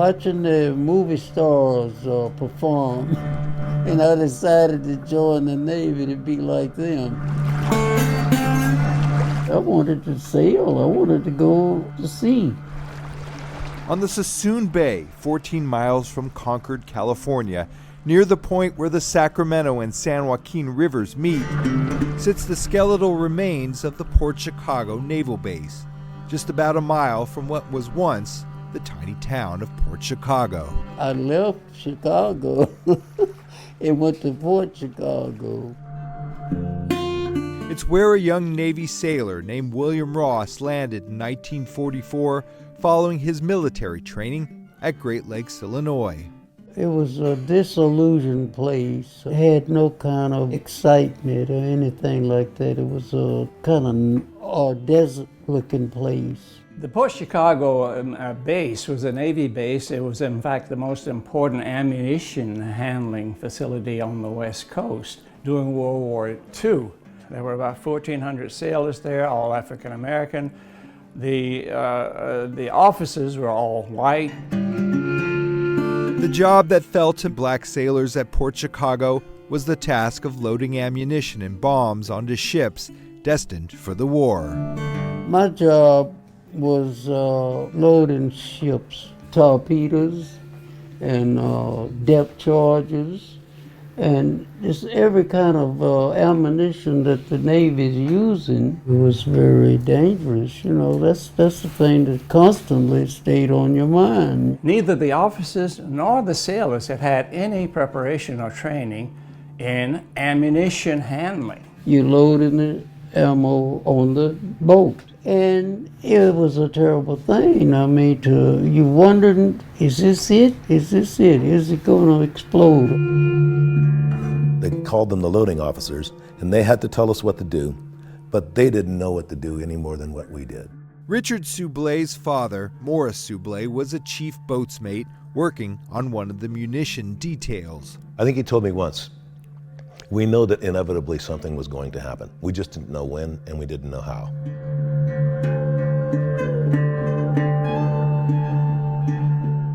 watching the movie stars perform, and I decided to join the Navy to be like them. I wanted to sail. I wanted to go to sea. On the Sassoon Bay, 14 miles from Concord, California, near the point where the Sacramento and San Joaquin rivers meet, sits the skeletal remains of the Port Chicago Naval Base, just about a mile from what was once the tiny town of Port Chicago. I left Chicago and went to Port Chicago. It's where a young Navy sailor named William Ross landed in 1944 following his military training at Great Lakes, Illinois. It was a disillusioned place. It had no kind of excitement or anything like that. It was a kind of desert-looking place. The Port Chicago base was a Navy base. It was, in fact, the most important ammunition handling facility on the West Coast during World War II. There were about 1,400 sailors there, all African American. The officers were all white. The job that fell to black sailors at Port Chicago was the task of loading ammunition and bombs onto ships destined for the war. My job was loading ships, torpedoes and depth charges, and just every kind of ammunition that the Navy's using. It was very dangerous. You know, that's the thing that constantly stayed on your mind. Neither the officers nor the sailors had had any preparation or training in ammunition handling. You loaded the ammo on the boat, and it was a terrible thing. I mean, you wondered, is this it? Is this it? Is it going to explode? They called them the loading officers, and they had to tell us what to do, but they didn't know what to do any more than what we did. Richard Soublay's father, Morris Soublay, was a chief boatsmate working on one of the munition details. I think he told me once, we know that inevitably something was going to happen. We just didn't know when, and we didn't know how.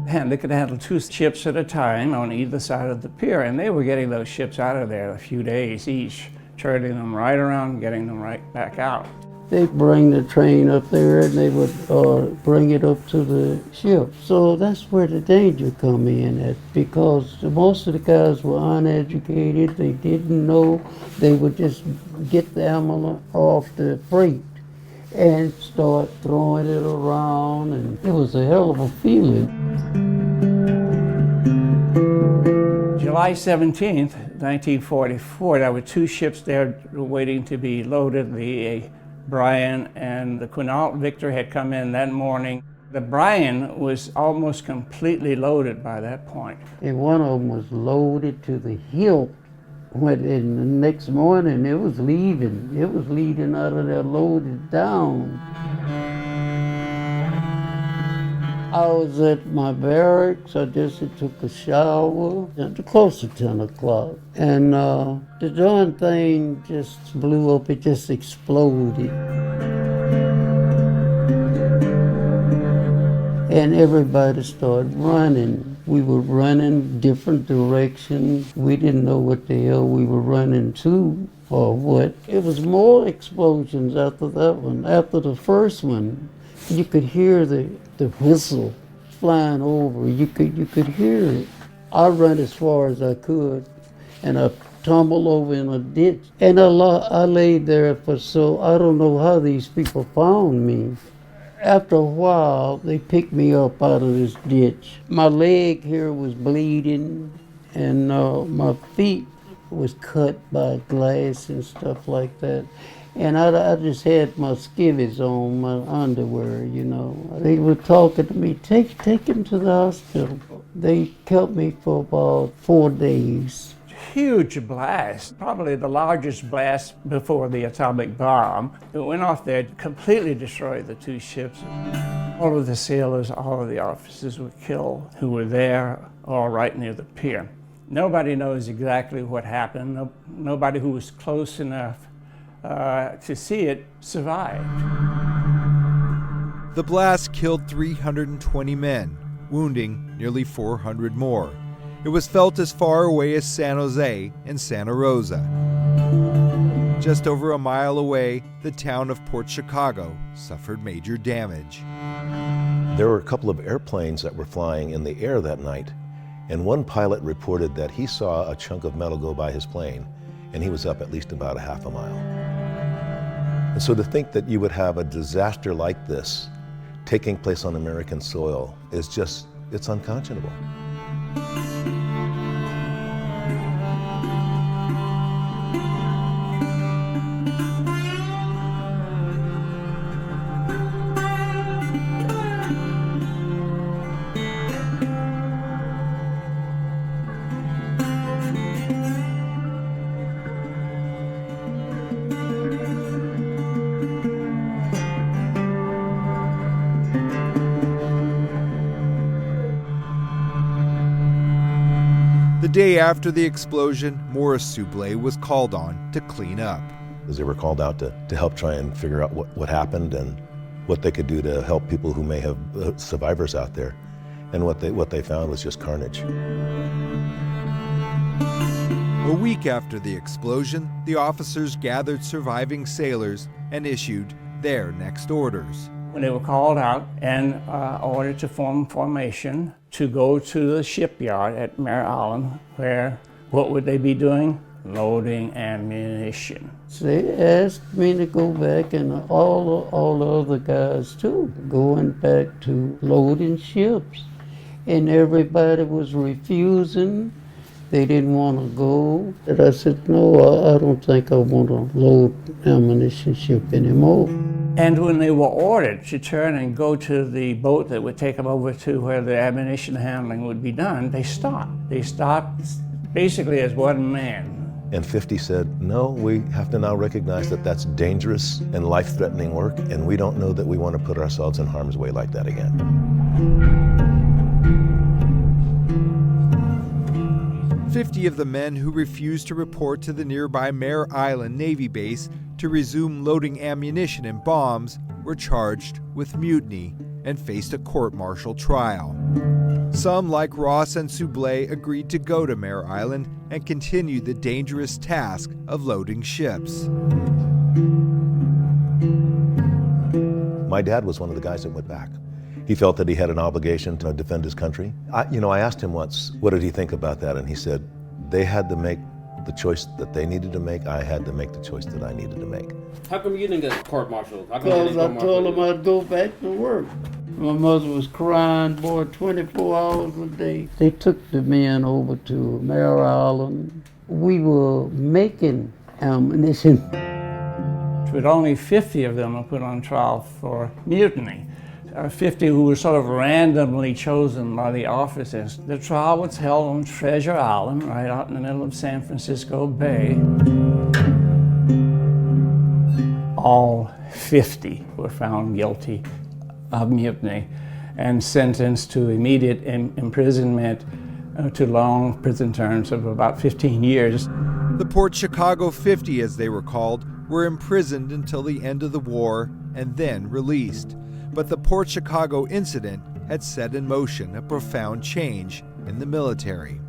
And they could handle 2 ships at a time on either side of the pier, and they were getting those ships out of there a few days each, turning them right around, getting them right back out. They'd bring the train up there and they would bring it up to the ship. So that's where the danger come in at, because most of the guys were uneducated. They didn't know. They would just get the ammo off the freight and start throwing it around, and it was a hell of a feeling. July 17th, 1944, there were 2 ships there waiting to be loaded. The Bryan and the Quinault Victor had come in that morning. The Bryan was almost completely loaded by that point. And one of them was loaded to the hilt. When in the next morning it was leaving. It was leading out of there loaded down. I was at my barracks. I just took a shower at close to 10 o'clock. And the darn thing just blew up. It just exploded. And everybody started running. We were running different directions. We didn't know what the hell we were running to or what. It was more explosions after that one. After the first one, you could hear the whistle flying over. You could hear it. I ran as far as I could, and I tumbled over in a ditch. And I laid there I don't know how these people found me. After a while, they picked me up out of this ditch. My leg here was bleeding, and my feet was cut by glass and stuff like that. And I just had my skivvies on, my underwear, you know. They were talking to me, take him to the hospital. They kept me for about 4 days. Huge blast, probably the largest blast before the atomic bomb. It went off there, completely destroyed the 2 ships. All of the sailors, all of the officers were killed who were there or right near the pier. Nobody knows exactly what happened. Nobody who was close enough to see it survived. The blast killed 320 men, wounding nearly 400 more. It was felt as far away as San Jose and Santa Rosa. Just over a mile away, the town of Port Chicago suffered major damage. There were a couple of airplanes that were flying in the air that night, and one pilot reported that he saw a chunk of metal go by his plane, and he was up at least about a half a mile. And so to think that you would have a disaster like this taking place on American soil is just, it's unconscionable. The day after the explosion, Morris Sublé was called on to clean up. As they were called out to help try and figure out what happened and what they could do to help people who may have survivors out there. And what they found was just carnage. A week after the explosion, the officers gathered surviving sailors and issued their next orders. When they were called out and ordered to form formation to go to the shipyard at Mare Island, where what would they be doing? Loading ammunition. So they asked me to go back, and all the other guys too, going back to loading ships. And everybody was refusing. They didn't want to go. And I said, no, I don't think I want to load ammunition ship anymore. And when they were ordered to turn and go to the boat that would take them over to where the ammunition handling would be done, they stopped. They stopped basically as one man. And 50 said, no, we have to now recognize that that's dangerous and life-threatening work, and we don't know that we want to put ourselves in harm's way like that again. 50 of the men who refused to report to the nearby Mare Island Navy base to resume loading ammunition and bombs were charged with mutiny and faced a court-martial trial. Some, like Ross and Sublé, agreed to go to Mare Island and continue the dangerous task of loading ships. My dad was one of the guys that went back. He felt that he had an obligation to defend his country. I asked him once, what did he think about that? And he said, they had to make the choice that they needed to make. I had to make the choice that I needed to make. How come you didn't get court-martialed? Because I told them I'd go back to work. My mother was crying, boy, 24 hours a day. They took the men over to Mare Island. We were making ammunition. But only 50 of them were put on trial for mutiny. 50 who were sort of randomly chosen by the officers. The trial was held on Treasure Island, right out in the middle of San Francisco Bay. All 50 were found guilty of mutiny and sentenced to immediate imprisonment to long prison terms of about 15 years. The Port Chicago 50, as they were called, were imprisoned until the end of the war and then released. But the Port Chicago incident had set in motion a profound change in the military.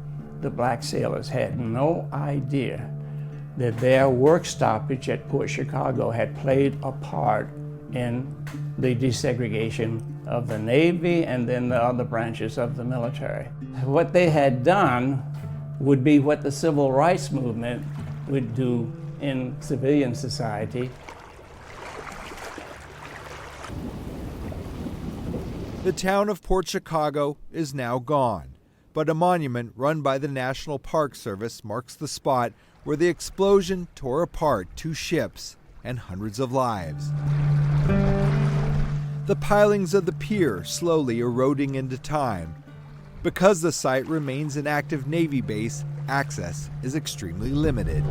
The black sailors had no idea that their work stoppage at Port Chicago had played a part in the desegregation of the Navy and then the other branches of the military. What they had done would be what the civil rights movement would do in civilian society. The town of Port Chicago is now gone, but a monument run by the National Park Service marks the spot where the explosion tore apart 2 ships and hundreds of lives. The pilings of the pier slowly eroding into time. Because the site remains an active Navy base, access is extremely limited.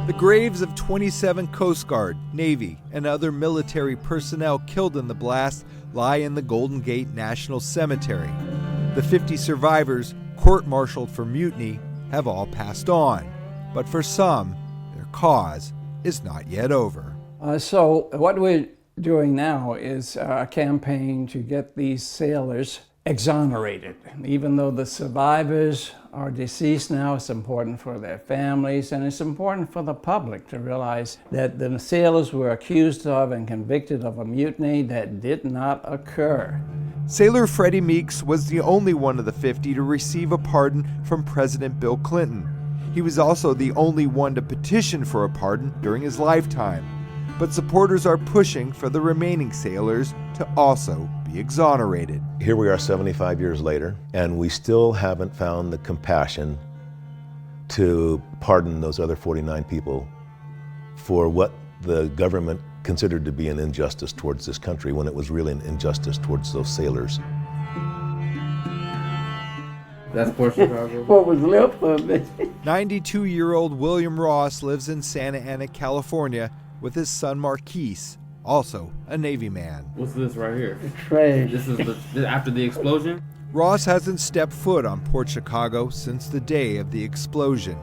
The graves of 27 Coast Guard, Navy, and other military personnel killed in the blast lie in the Golden Gate National Cemetery. The 50 survivors, court-martialed for mutiny, have all passed on, but for some, their cause is not yet over. So what we're doing now is a campaign to get these sailors exonerated. Even though the survivors are deceased now, it's important for their families, and it's important for the public to realize that the sailors were accused of and convicted of a mutiny that did not occur. Sailor Freddie Meeks was the only one of the 50 to receive a pardon from President Bill Clinton. He was also the only one to petition for a pardon during his lifetime. But supporters are pushing for the remaining sailors to also be exonerated. Here we are 75 years later, and we still haven't found the compassion to pardon those other 49 people for what the government considered to be an injustice towards this country, when it was really an injustice towards those sailors. That's Port Chicago. What was left of it? 92-year-old William Ross lives in Santa Ana, California, with his son Marquise, also a Navy man. What's this right here? Trash. This is after the explosion? Ross hasn't stepped foot on Port Chicago since the day of the explosion.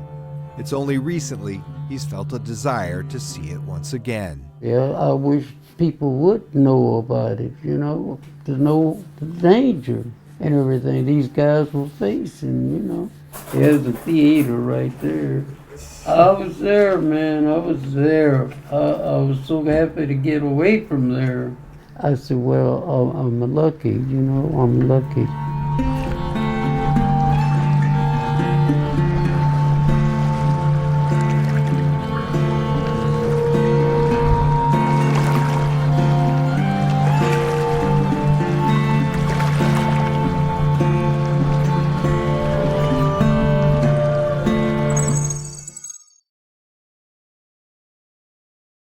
It's only recently he's felt a desire to see it once again. Yeah, I wish people would know about it, you know, to know the danger and everything these guys were facing, you know. There's a theater right there. I was there, man. I was there. I was so happy to get away from there. I said, well, I'm lucky, you know, I'm lucky.